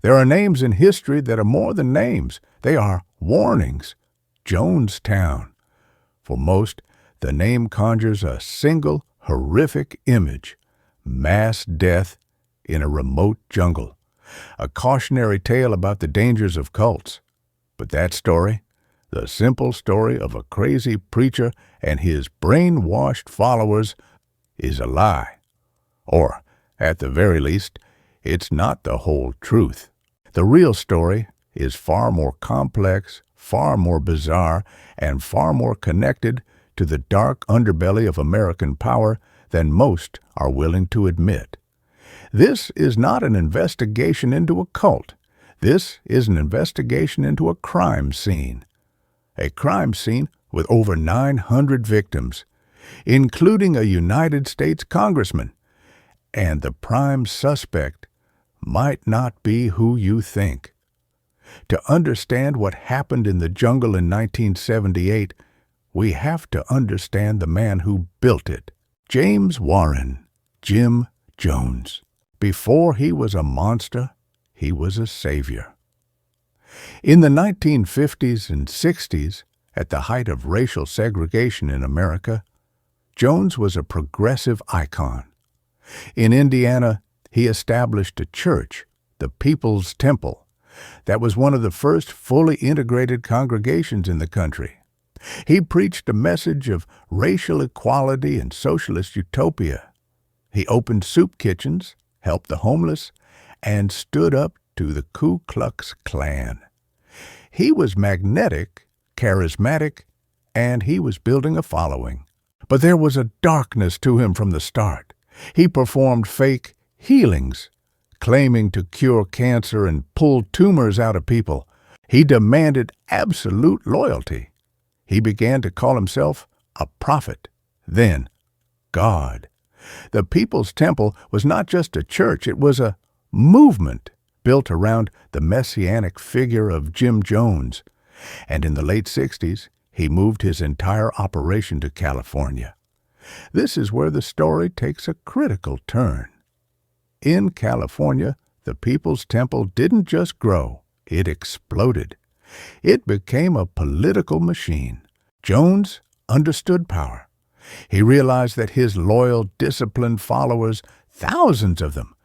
There are names in history that are more than names. They are warnings. Jonestown. For most, the name conjures a single horrific image: mass death in a remote jungle, a cautionary tale about the dangers of cults. But that story, the simple story of a crazy preacher and his brainwashed followers, is a lie. Or, at the very least, it's not the whole truth. The real story is far more complex, far more bizarre, and far more connected to the dark underbelly of American power than most are willing to admit. This is not an investigation into a cult. This is an investigation into a crime scene. A crime scene with over 900 victims, including a United States congressman. And the prime suspect might not be who you think. To understand what happened in the jungle in 1978, we have to understand the man who built it. James Warren, Jim Jones. Before he was a monster, he was a savior. In the 1950s and 60s, at the height of racial segregation in America, Jones was a progressive icon. In Indiana, he established a church, the People's Temple, that was one of the first fully integrated congregations in the country. He preached a message of racial equality and socialist utopia. He opened soup kitchens, helped the homeless, and stood up to the Ku Klux Klan. He was magnetic, charismatic, and he was building a following. But there was a darkness to him from the start. He performed fake healings, claiming to cure cancer and pull tumors out of people. He demanded absolute loyalty. He began to call himself a prophet, then God. The People's Temple was not just a church, it was a movement built around the messianic figure of Jim Jones. And in the late 60s, he moved his entire operation to California. This is where the story takes a critical turn. In California, the People's Temple didn't just grow, it exploded. It became a political machine. Jones understood power. He realized that his loyal, disciplined followers, thousands of them,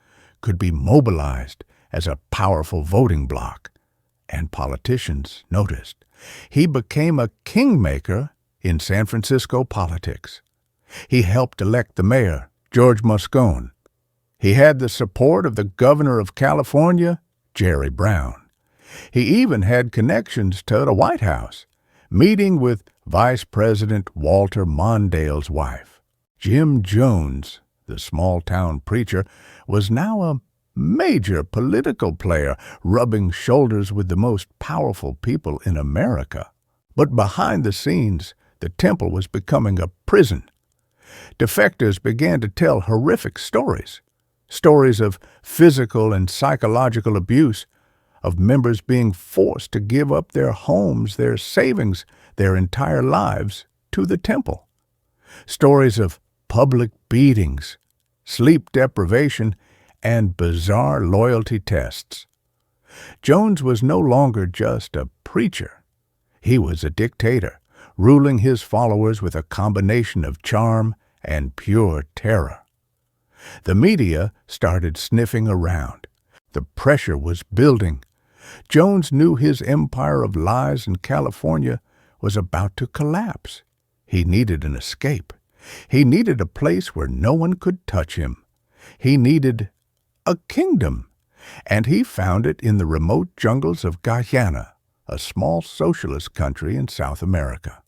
could be mobilized as a powerful voting bloc. And politicians noticed. He became a kingmaker in San Francisco politics. He helped elect the mayor, George Moscone. He had the support of the governor of California, Jerry Brown. He even had connections to the White House, meeting with Vice President Walter Mondale's wife. Jim Jones, the small-town preacher, was now a major political player, rubbing shoulders with the most powerful people in America. But behind the scenes, the temple was becoming a prison. Defectors began to tell horrific stories. Stories of physical and psychological abuse, of members being forced to give up their homes, their savings, their entire lives to the temple. Stories of public beatings, sleep deprivation, and bizarre loyalty tests. Jones was no longer just a preacher. He was a dictator, ruling his followers with a combination of charm and pure terror. The media started sniffing around. The pressure was building. Jones knew his empire of lies in California was about to collapse. He needed an escape. He needed a place where no one could touch him. He needed a kingdom, and he found it in the remote jungles of Guyana, a small socialist country in South America.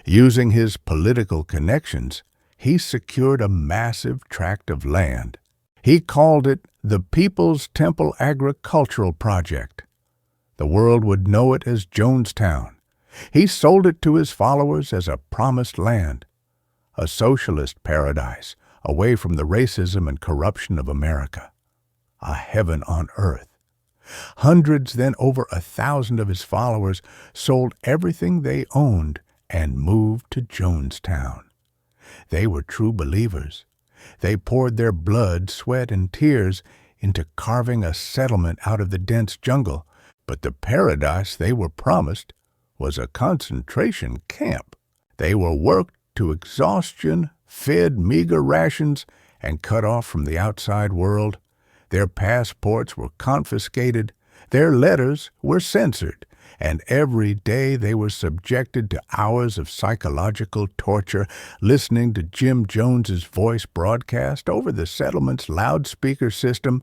Using his political connections, he secured a massive tract of land. He called it the People's Temple Agricultural Project. The world would know it as Jonestown. He sold it to his followers as a promised land, a socialist paradise away from the racism and corruption of America, a heaven on earth. Hundreds, then over 1,000 of his followers sold everything they owned and moved to Jonestown. They were true believers. They poured their blood, sweat, and tears into carving a settlement out of the dense jungle, but the paradise they were promised was a concentration camp. They were worked to exhaustion, fed meager rations, and cut off from the outside world. Their passports were confiscated, their letters were censored, and every day they were subjected to hours of psychological torture, listening to Jim Jones's voice broadcast over the settlement's loudspeaker system,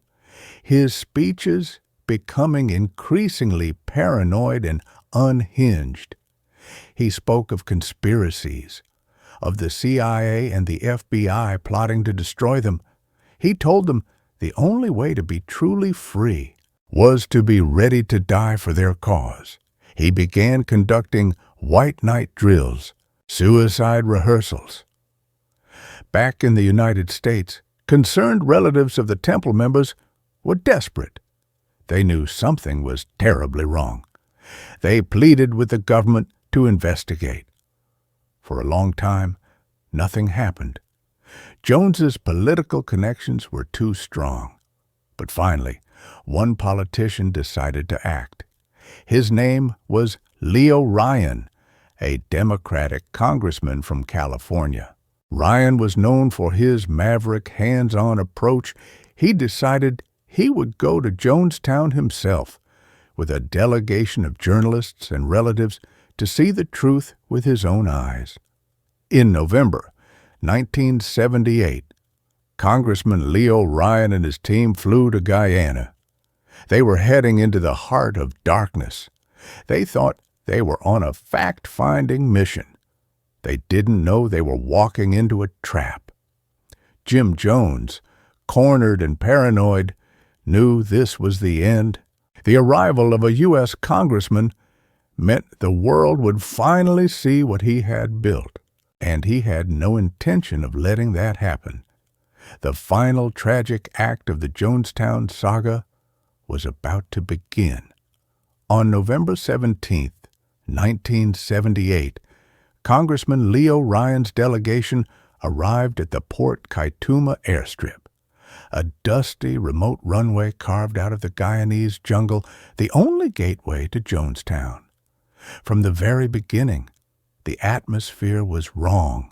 his speeches becoming increasingly paranoid and unhinged. He spoke of conspiracies, of the CIA and the FBI plotting to destroy them. He told them the only way to be truly free was to be ready to die for their cause. He began conducting white night drills, suicide rehearsals. Back in the United States, concerned relatives of the temple members were desperate. They knew something was terribly wrong. They pleaded with the government to investigate. For a long time, nothing happened. Jones's political connections were too strong. But finally, one politician decided to act. His name was Leo Ryan, a Democratic congressman from California. Ryan was known for his maverick, hands-on approach. He decided he would go to Jonestown himself with a delegation of journalists and relatives to see the truth with his own eyes. In November 1978, Congressman Leo Ryan and his team flew to Guyana. They were heading into the heart of darkness. They thought they were on a fact-finding mission. They didn't know they were walking into a trap. Jim Jones, cornered and paranoid, knew this was the end. The arrival of a US Congressman meant the world would finally see what he had built, and he had no intention of letting that happen. The final tragic act of the Jonestown saga was about to begin. On November 17, 1978, Congressman Leo Ryan's delegation arrived at the Port Kaituma airstrip, a dusty, remote runway carved out of the Guyanese jungle, the only gateway to Jonestown. From the very beginning, the atmosphere was wrong.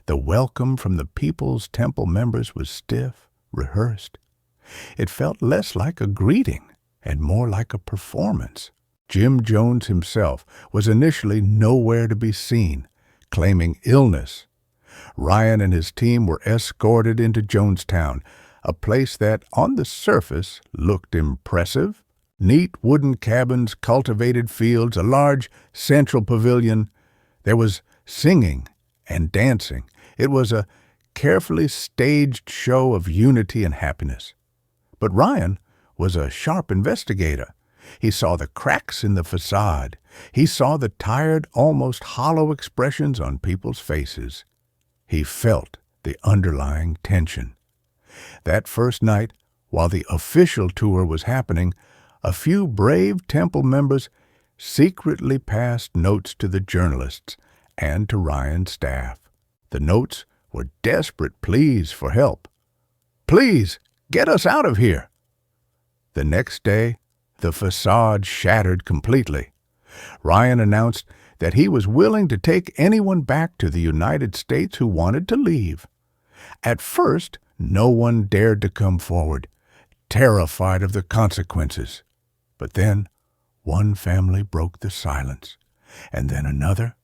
The welcome from the People's Temple members was stiff, rehearsed. It felt less like a greeting and more like a performance. Jim Jones himself was initially nowhere to be seen, claiming illness. Ryan and his team were escorted into Jonestown, a place that, on the surface, looked impressive. Neat wooden cabins, cultivated fields, a large central pavilion. There was singing and dancing. It was a carefully staged show of unity and happiness. But Ryan was a sharp investigator. He saw the cracks in the facade. He saw the tired, almost hollow expressions on people's faces. He felt the underlying tension. That first night, while the official tour was happening, a few brave temple members secretly passed notes to the journalists and to Ryan's staff. The notes were desperate pleas for help. "Please, get us out of here." The next day, the facade shattered completely. Ryan announced that he was willing to take anyone back to the United States who wanted to leave. At first, no one dared to come forward, terrified of the consequences. But then, one family broke the silence, and then another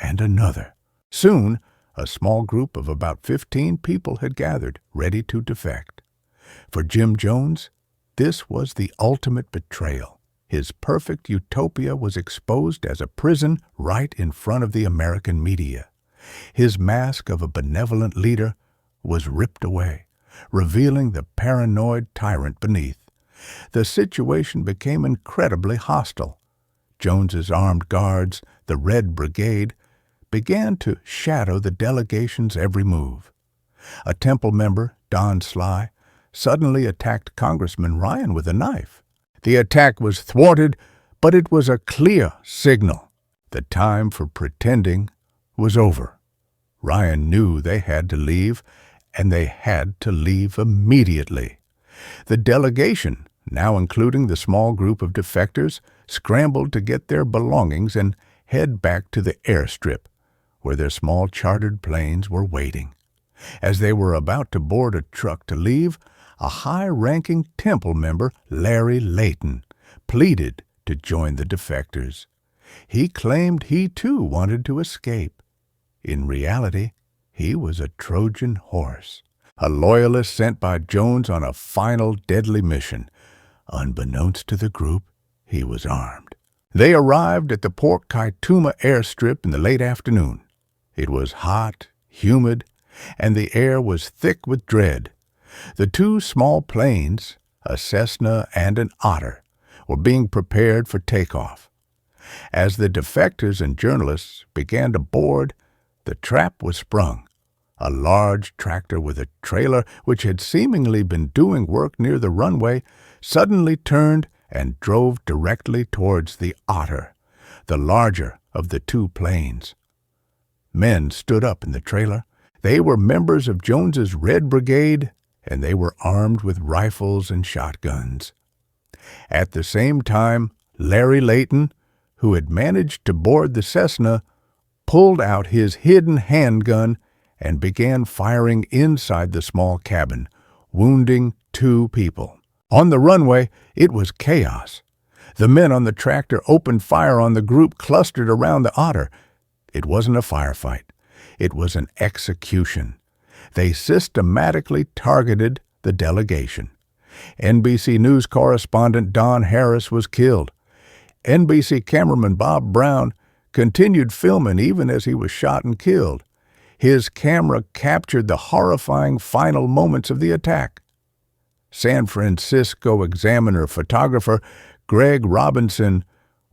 and another. Soon, a small group of about 15 people had gathered, ready to defect. For Jim Jones, this was the ultimate betrayal. His perfect utopia was exposed as a prison right in front of the American media. His mask of a benevolent leader was ripped away, revealing the paranoid tyrant beneath. The situation became incredibly hostile. Jones's armed guards, the Red Brigade, began to shadow the delegation's every move. A temple member, Don Sly, suddenly attacked Congressman Ryan with a knife. The attack was thwarted, but it was a clear signal. The time for pretending was over. Ryan knew they had to leave, and they had to leave immediately. The delegation, now including the small group of defectors, scrambled to get their belongings and head back to the airstrip, where their small chartered planes were waiting. As they were about to board a truck to leave, a high-ranking Temple member, Larry Layton, pleaded to join the defectors. He claimed he too wanted to escape. In reality, he was a Trojan horse, a loyalist sent by Jones on a final deadly mission. Unbeknownst to the group, he was armed. They arrived at the Port Kaituma airstrip in the late afternoon. It was hot, humid, and the air was thick with dread. The two small planes, a Cessna and an Otter, were being prepared for takeoff. As the defectors and journalists began to board, the trap was sprung. A large tractor with a trailer, which had seemingly been doing work near the runway, suddenly turned and drove directly towards the Otter, the larger of the two planes. Men stood up in the trailer. They were members of Jones's Red Brigade, and they were armed with rifles and shotguns. At the same time, Larry Layton, who had managed to board the Cessna, pulled out his hidden handgun and began firing inside the small cabin, wounding 2 people. On the runway, it was chaos. The men on the tractor opened fire on the group clustered around the Otter. It wasn't a firefight. It was an execution. They systematically targeted the delegation. NBC News correspondent Don Harris was killed. NBC cameraman Bob Brown continued filming even as he was shot and killed. His camera captured the horrifying final moments of the attack. San Francisco Examiner photographer Greg Robinson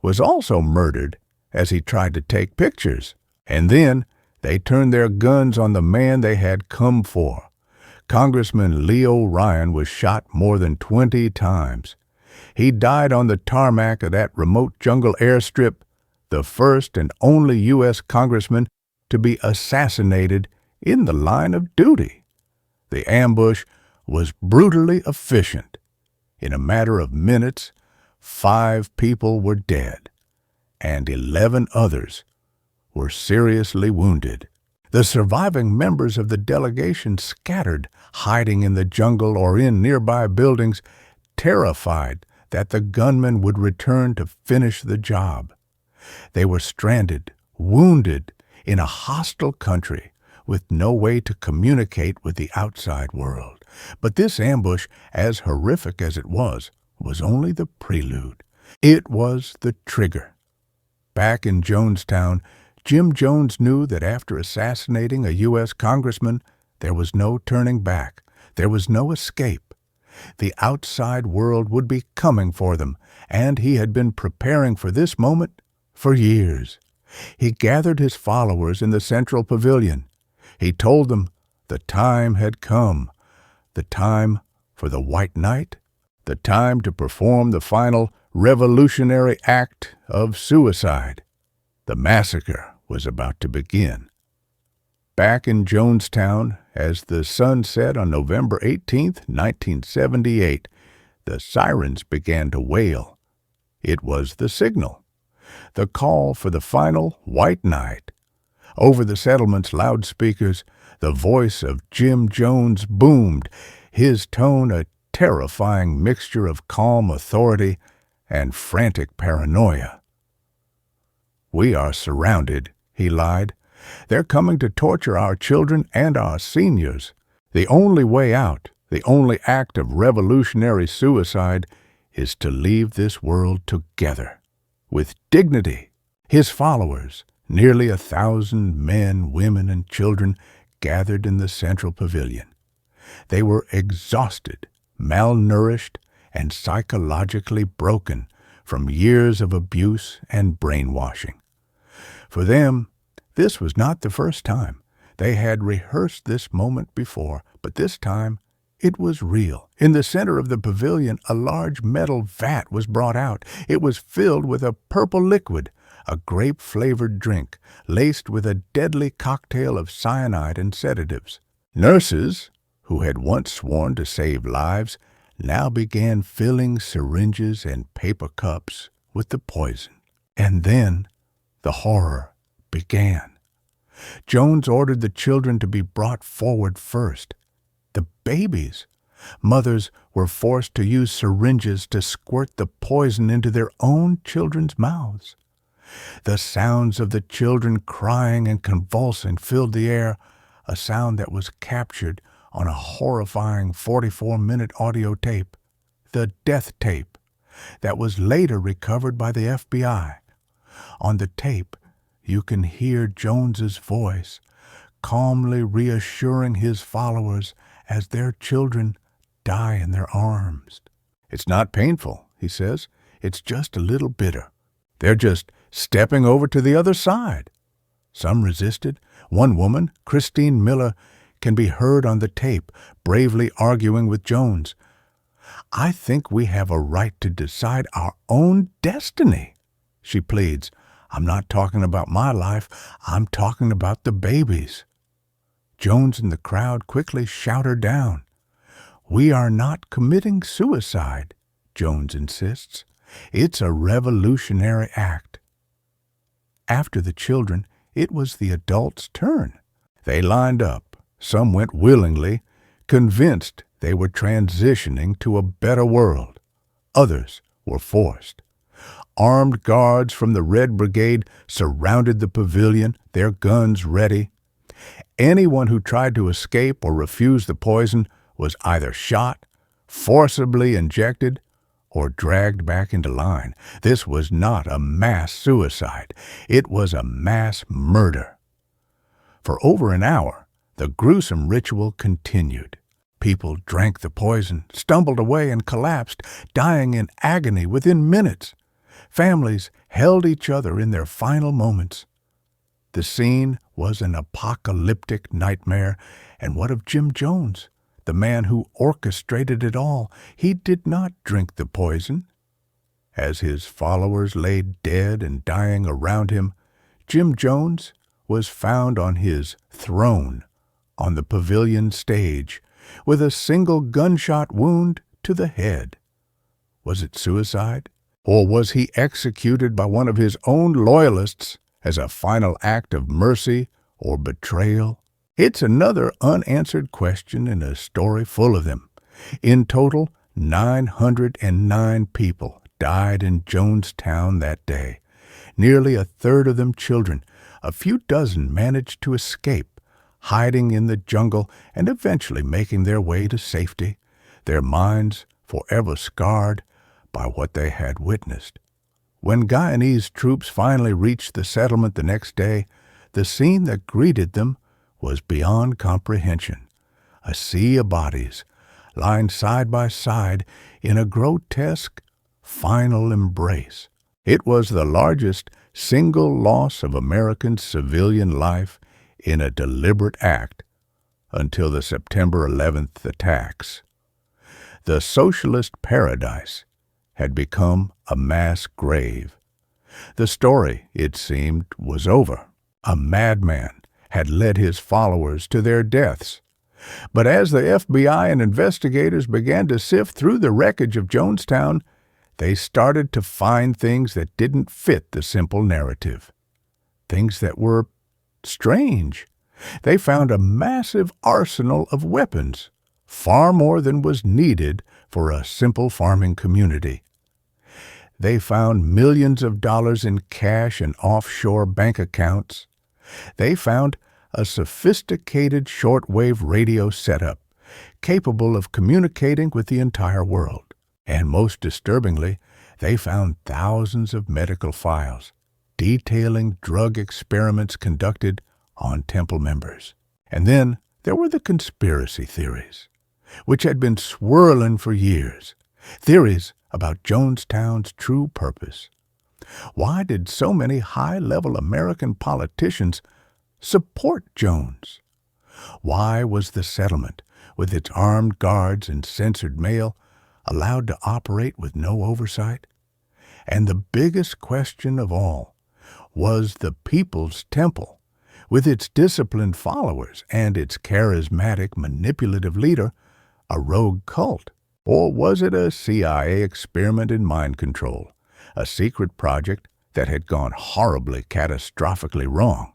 was also murdered as he tried to take pictures. And then they turned their guns on the man they had come for. Congressman Leo Ryan was shot more than 20 times. He died on the tarmac of that remote jungle airstrip, the first and only US Congressman to be assassinated in the line of duty. The ambush was brutally efficient. In a matter of minutes, 5 people were dead, and 11 others were seriously wounded. The surviving members of the delegation scattered, hiding in the jungle or in nearby buildings, terrified that the gunmen would return to finish the job. They were stranded, wounded, in a hostile country with no way to communicate with the outside world. But this ambush, as horrific as it was only the prelude. It was the trigger. Back in Jonestown, Jim Jones knew that after assassinating a U.S. congressman, there was no turning back. There was no escape. The outside world would be coming for them, and he had been preparing for this moment for years. He gathered his followers in the central pavilion. He told them the time had come, the time for the White Night, the time to perform the final revolutionary act of suicide. The massacre was about to begin. Back in Jonestown, as the sun set on November 18, 1978, the sirens began to wail. It was the signal, the call for the final White Night. Over the settlement's loudspeakers, the voice of Jim Jones boomed, his tone a terrifying mixture of calm authority and frantic paranoia. "We are surrounded," he lied. "They're coming to torture our children and our seniors. The only way out, the only act of revolutionary suicide, is to leave this world together, with dignity." His followers, nearly 1,000 men, women, and children, gathered in the central pavilion. They were exhausted, malnourished, and psychologically broken from years of abuse and brainwashing. For them, this was not the first time. They had rehearsed this moment before, but this time it was real. In the center of the pavilion, a large metal vat was brought out. It was filled with a purple liquid, a grape-flavored drink, laced with a deadly cocktail of cyanide and sedatives. Nurses, who had once sworn to save lives, now began filling syringes and paper cups with the poison. And then the horror began. Jones ordered the children to be brought forward first. The babies. Mothers were forced to use syringes to squirt the poison into their own children's mouths. The sounds of the children crying and convulsing filled the air, a sound that was captured on a horrifying 44-minute audio tape, the death tape, that was later recovered by the FBI. On the tape, you can hear Jones's voice, calmly reassuring his followers as their children die in their arms. "It's not painful," he says. "It's just a little bitter. They're just stepping over to the other side." Some resisted. One woman, Christine Miller, can be heard on the tape bravely arguing with Jones. "I think we have a right to decide our own destiny," she pleads. "I'm not talking about my life. I'm talking about the babies." Jones and the crowd quickly shout her down. "We are not committing suicide," Jones insists. "It's a revolutionary act." After the children, it was the adults' turn. They lined up. Some went willingly, convinced they were transitioning to a better world. Others were forced. Armed guards from the Red Brigade surrounded the pavilion, their guns ready. Anyone who tried to escape or refuse the poison was either shot, forcibly injected, or dragged back into line. This was not a mass suicide. It was a mass murder. For over an hour, the gruesome ritual continued. People drank the poison, stumbled away, and collapsed, dying in agony within minutes. Families held each other in their final moments. The scene was an apocalyptic nightmare. And what of Jim Jones, the man who orchestrated it all? He did not drink the poison. As his followers lay dead and dying around him, Jim Jones was found on his throne on the pavilion stage with a single gunshot wound to the head. Was it suicide? Or was he executed by one of his own loyalists as a final act of mercy or betrayal? It's another unanswered question in a story full of them. In total, 909 people died in Jonestown that day. Nearly a third of them children. A few dozen managed to escape, hiding in the jungle and eventually making their way to safety, their minds forever scarred by what they had witnessed. When Guyanese troops finally reached the settlement the next day, the scene that greeted them was beyond comprehension. A sea of bodies, lying side by side in a grotesque final embrace. It was the largest single loss of American civilian life in a deliberate act until the September 11th attacks. The socialist paradise had become a mass grave. The story, it seemed, was over. A madman had led his followers to their deaths. But as the FBI and investigators began to sift through the wreckage of Jonestown, they started to find things that didn't fit the simple narrative. Things that were strange. They found a massive arsenal of weapons, far more than was needed for a simple farming community. They found millions of dollars in cash and offshore bank accounts. They found a sophisticated shortwave radio setup capable of communicating with the entire world. And most disturbingly, they found thousands of medical files detailing drug experiments conducted on temple members. And then there were the conspiracy theories, which had been swirling for years. Theories about Jonestown's true purpose. Why did so many high-level American politicians support Jones? Why was the settlement, with its armed guards and censored mail, allowed to operate with no oversight? And the biggest question of all, was the People's Temple, with its disciplined followers and its charismatic, manipulative leader, a rogue cult? Or was it a CIA experiment in mind control, a secret project that had gone horribly, catastrophically wrong?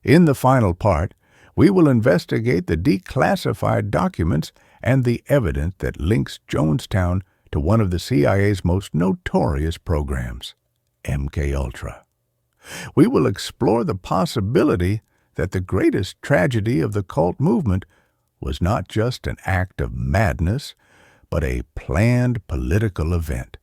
In the final part, we will investigate the declassified documents and the evidence that links Jonestown to one of the CIA's most notorious programs, MKUltra. We will explore the possibility that the greatest tragedy of the cult movement was not just an act of madness, but a planned political event,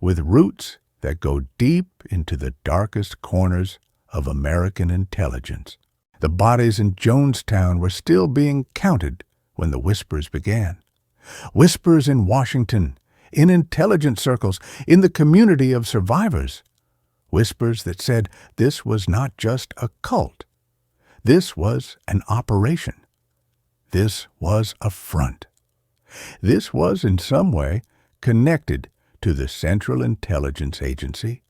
with roots that go deep into the darkest corners of American intelligence. The bodies in Jonestown were still being counted when the whispers began. Whispers in Washington, in intelligence circles, in the community of survivors. Whispers that said this was not just a cult. This was an operation. This was a front. This was in some way connected to the Central Intelligence Agency.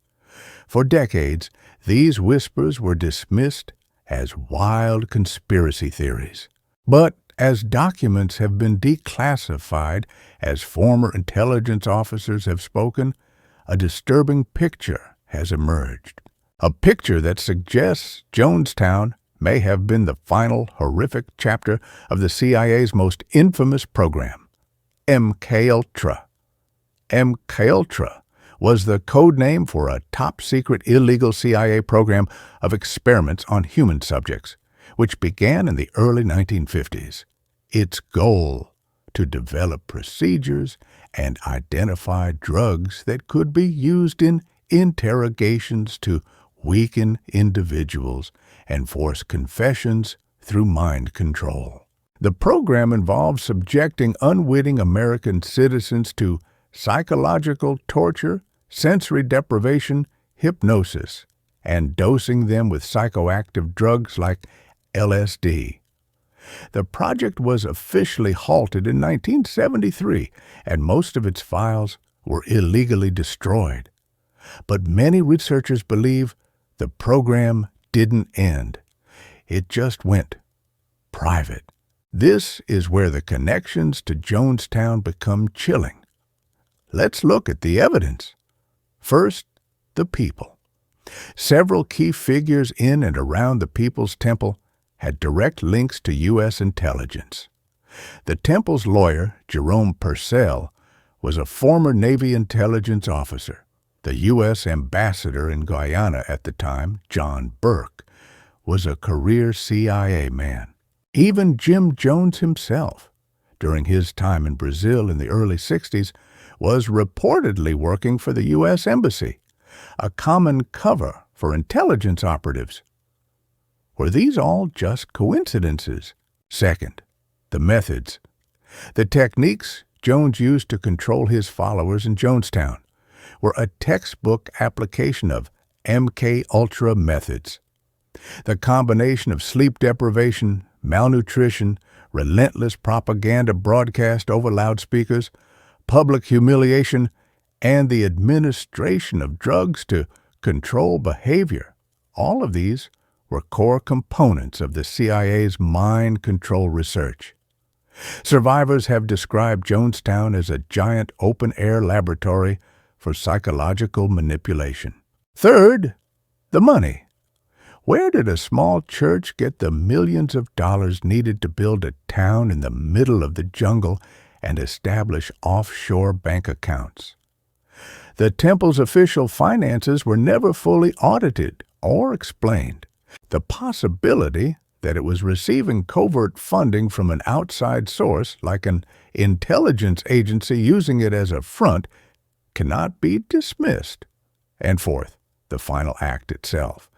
For decades, these whispers were dismissed as wild conspiracy theories. But as documents have been declassified, as former intelligence officers have spoken, a disturbing picture has emerged. A picture that suggests Jonestown may have been the final horrific chapter of the CIA's most infamous program, MKUltra. MKUltra was the code name for a top-secret illegal CIA program of experiments on human subjects, which began in the early 1950s. Its goal, to develop procedures and identify drugs that could be used in interrogations to weaken individuals and force confessions through mind control. The program involved subjecting unwitting American citizens to psychological torture, sensory deprivation, hypnosis, and dosing them with psychoactive drugs like LSD. The project was officially halted in 1973, and most of its files were illegally destroyed. But many researchers believe the program didn't end. It just went private. This is where the connections to Jonestown become chilling. Let's look at the evidence. First, the people. Several key figures in and around the People's Temple had direct links to U.S. intelligence. The temple's lawyer, Jerome Purcell, was a former Navy intelligence officer. The U.S. ambassador in Guyana at the time, John Burke, was a career CIA man. Even Jim Jones himself, during his time in Brazil in the early 60s, was reportedly working for the U.S. Embassy, a common cover for intelligence operatives. Were these all just coincidences? Second, the methods. The techniques Jones used to control his followers in Jonestown were a textbook application of MKUltra methods. The combination of sleep deprivation, malnutrition, relentless propaganda broadcast over loudspeakers, public humiliation, and the administration of drugs to control behavior. All of these were core components of the CIA's mind control research. Survivors have described Jonestown as a giant open-air laboratory for psychological manipulation. Third, the money. Where did a small church get the millions of dollars needed to build a town in the middle of the jungle and establish offshore bank accounts? The temple's official finances were never fully audited or explained. The possibility that it was receiving covert funding from an outside source, like an intelligence agency using it as a front, cannot be dismissed. And fourth, the final act itself.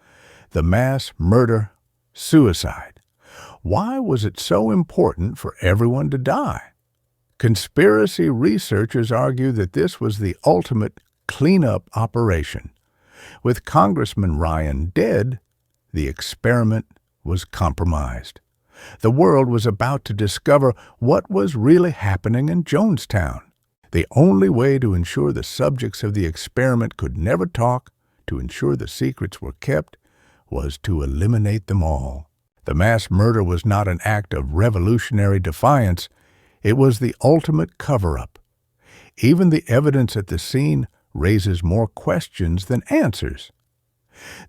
The mass murder-suicide. Why was it so important for everyone to die? Conspiracy researchers argue that this was the ultimate cleanup operation. With Congressman Ryan dead, the experiment was compromised. The world was about to discover what was really happening in Jonestown. The only way to ensure the subjects of the experiment could never talk, to ensure the secrets were kept, was to eliminate them all. The mass murder was not an act of revolutionary defiance. It was the ultimate cover-up, Even the evidence at the scene raises more questions than answers.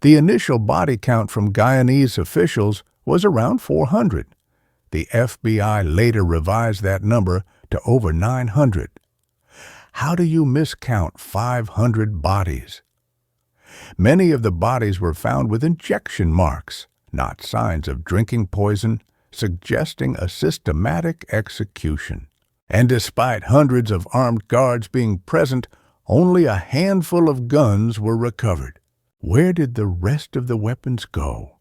The initial body count from Guyanese officials was around 400. The FBI later revised that number to over 900. How do you miscount 500 bodies? Many of the bodies were found with injection marks, not signs of drinking poison, suggesting a systematic execution. And despite hundreds of armed guards being present, only a handful of guns were recovered. Where did the rest of the weapons go?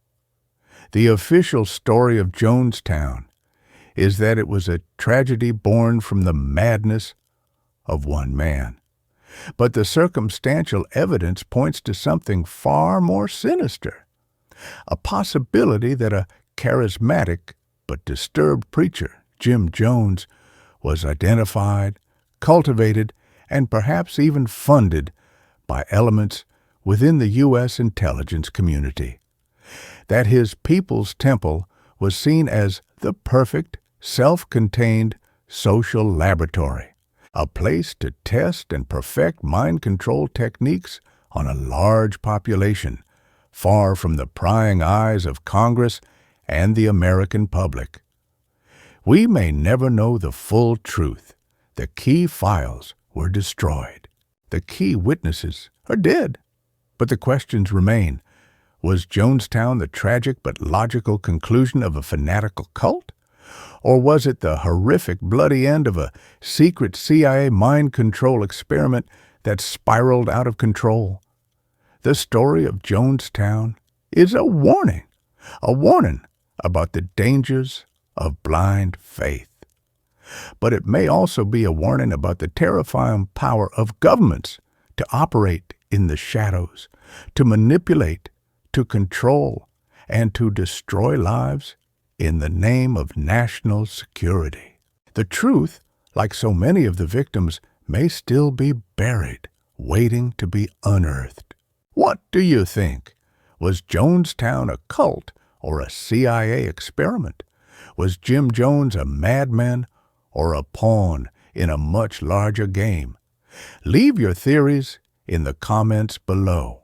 The official story of Jonestown is that it was a tragedy born from the madness of one man. But the circumstantial evidence points to something far more sinister, a possibility that a charismatic but disturbed preacher, Jim Jones, was identified, cultivated, and perhaps even funded by elements within the U.S. intelligence community. That his people's temple was seen as the perfect, self-contained social laboratory, a place to test and perfect mind control techniques on a large population, far from the prying eyes of Congress and the American public. We may never know the full truth. The key files were destroyed. The key witnesses are dead. But the questions remain. Was Jonestown the tragic but logical conclusion of a fanatical cult? Or was it the horrific, bloody end of a secret CIA mind control experiment that spiraled out of control? The story of Jonestown is a warning about the dangers of blind faith. But it may also be a warning about the terrifying power of governments to operate in the shadows, to manipulate, to control, and to destroy lives in the name of national security. The truth, like so many of the victims, may still be buried, waiting to be unearthed. What do you think? Was Jonestown a cult or a CIA experiment? Was Jim Jones a madman or a pawn in a much larger game? Leave your theories in the comments below.